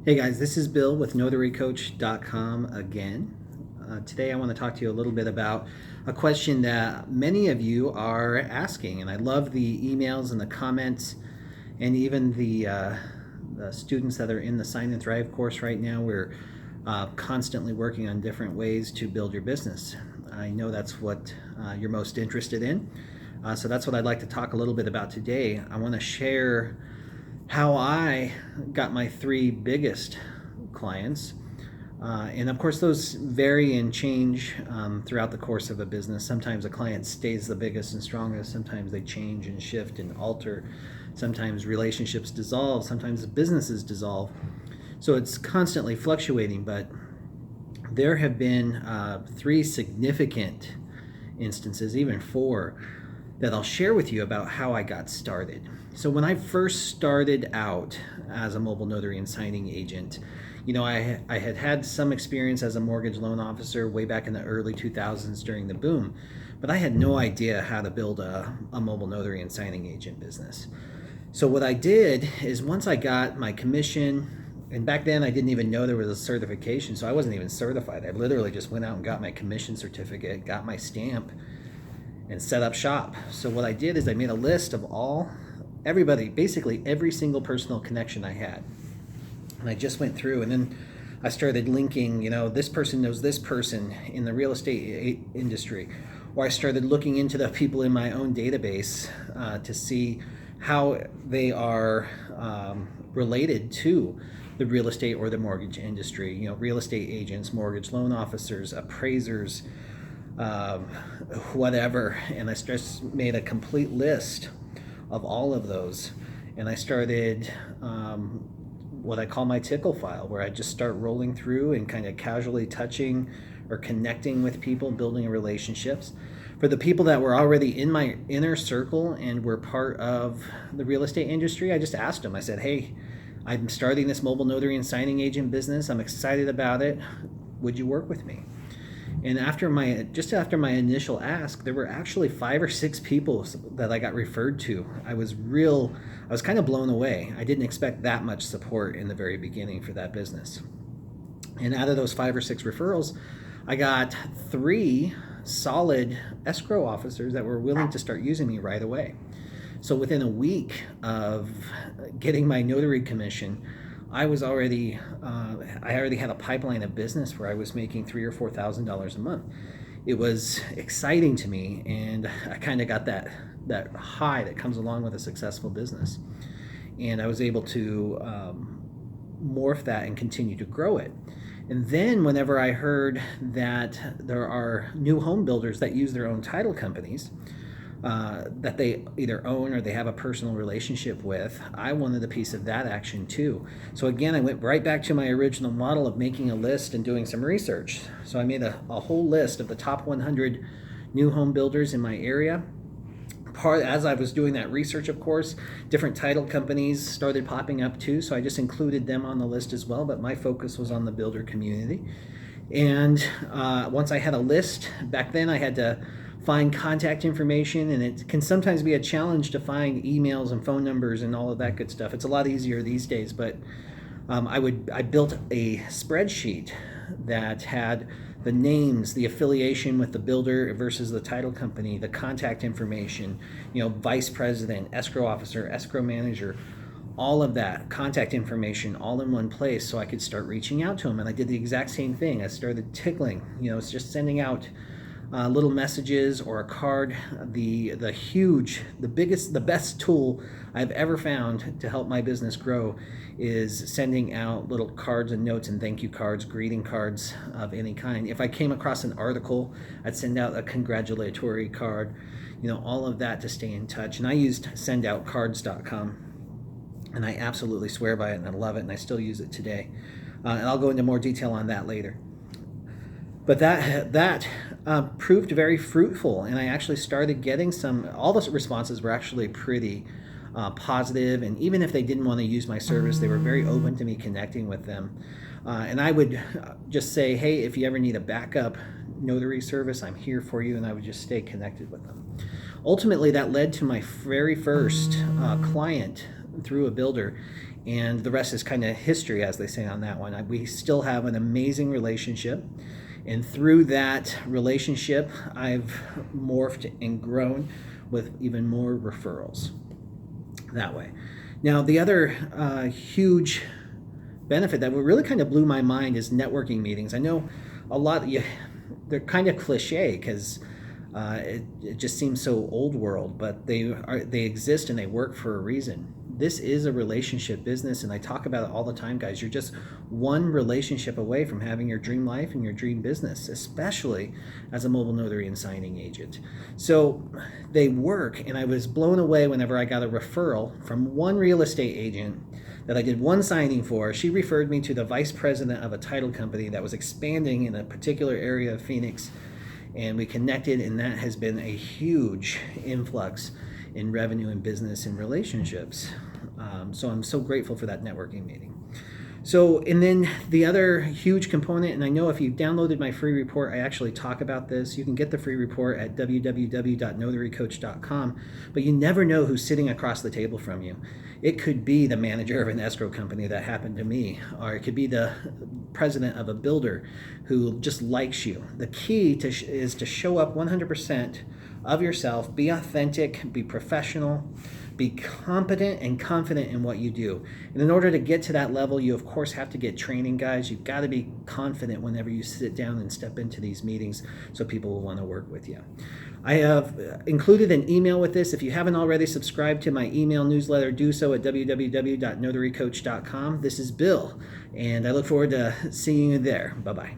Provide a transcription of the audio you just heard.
Hey guys, this is Bill with NotaryCoach.com again. Today I want to talk to you a little bit about a question that many of you are asking, and I love the emails and the comments and even the students that are in the Sign and Thrive course right now. We're constantly working on different ways to build your business. I know that's what you're most interested in, so that's what I'd like to talk a little bit about today. I want to share how I got my three biggest clients. And of course, those vary and change throughout the course of a business. Sometimes a client stays the biggest and strongest. Sometimes they change and shift and alter. Sometimes relationships dissolve. Sometimes businesses dissolve. So it's constantly fluctuating, but there have been three significant instances, even four, that I'll share with you about how I got started. So when I first started out as a mobile notary and signing agent, I had had some experience as a mortgage loan officer way back in the early 2000s during the boom, but I had no idea how to build a mobile notary and signing agent business. So what I did is once I got my commission, and back then I didn't even know there was a certification, so I wasn't even certified. I literally just went out and got my commission certificate, got my stamp, and set up shop. So what I did is I made a list of everybody, basically every single personal connection I had. And I just went through, and then I started linking, this person knows this person in the real estate industry. Or I started looking into the people in my own database to see how they are related to the real estate or the mortgage industry. Real estate agents, mortgage loan officers, appraisers, whatever. And I just made a complete list of all of those. And I started what I call my tickle file, where I just start rolling through and kind of casually touching or connecting with people, building relationships. For the people that were already in my inner circle and were part of the real estate industry, I just asked them, I said, hey, I'm starting this mobile notary and signing agent business. I'm excited about it. Would you work with me? And after my initial ask, there were actually 5 or 6 people that I got referred to. I was kind of blown away. I didn't expect that much support in the very beginning for that business. And out of those 5 or 6 referrals, I got 3 solid escrow officers that were willing to start using me right away. So within a week of getting my notary commission, I already had a pipeline of business where I was making $3,000 or $4,000 a month. It was exciting to me, and I kind of got that high that comes along with a successful business. And I was able to morph that and continue to grow it. And then whenever I heard that there are new home builders that use their own title companies, that they either own or they have a personal relationship with, I wanted a piece of that action too. So again, I went right back to my original model of making a list and doing some research. So I made a whole list of the top 100 new home builders in my area. As I was doing that research, of course, different title companies started popping up too, so I just included them on the list as well, but my focus was on the builder community. And once I had a list, back then I had to find contact information, and it can sometimes be a challenge to find emails and phone numbers and all of that good stuff. It's a lot easier these days, but I built a spreadsheet that had the names, the affiliation with the builder versus the title company, the contact information, vice president, escrow officer, escrow manager, all of that contact information all in one place, so I could start reaching out to them. And I did the exact same thing. I started tickling, it's just sending out little messages or a card. The best tool I've ever found to help my business grow is sending out little cards and notes and thank you cards, greeting cards of any kind. If I came across an article, I'd send out a congratulatory card, all of that to stay in touch. And I used sendoutcards.com, and I absolutely swear by it, and I love it, and I still use it today. And I'll go into more detail on that later. But that proved very fruitful, and I actually started getting all the responses were actually pretty positive, and even if they didn't want to use my service, they were very open to me connecting with them. And I would just say, hey, if you ever need a backup notary service, I'm here for you, and I would just stay connected with them. Ultimately, that led to my very first client through a builder, And the rest is kind of history, as they say on that one. We still have an amazing relationship. And through that relationship, I've morphed and grown with even more referrals that way. Now, the other huge benefit that really kind of blew my mind is networking meetings. I know a lot, they're kind of cliche because it just seems so old world, but they exist and they work for a reason. This is a relationship business, and I talk about it all the time, guys. You're just one relationship away from having your dream life and your dream business, especially as a mobile notary and signing agent. So they work, and I was blown away whenever I got a referral from one real estate agent that I did one signing for. She referred me to the vice president of a title company that was expanding in a particular area of Phoenix, and we connected, and that has been a huge influx in revenue and business and relationships. So I'm so grateful for that networking meeting. So, and then the other huge component, and I know if you downloaded my free report, I actually talk about this. You can get the free report at www.notarycoach.com, but you never know who's sitting across the table from you. It could be the manager of an escrow company that happened to me, or it could be the president of a builder who just likes you. The key is to show up 100% of yourself, be authentic, be professional, be competent and confident in what you do. And in order to get to that level, you of course have to get training, guys. You've got to be confident whenever you sit down and step into these meetings so people will want to work with you. I have included an email with this. If you haven't already subscribed to my email newsletter, do so at www.notarycoach.com. This is Bill, and I look forward to seeing you there. Bye-bye.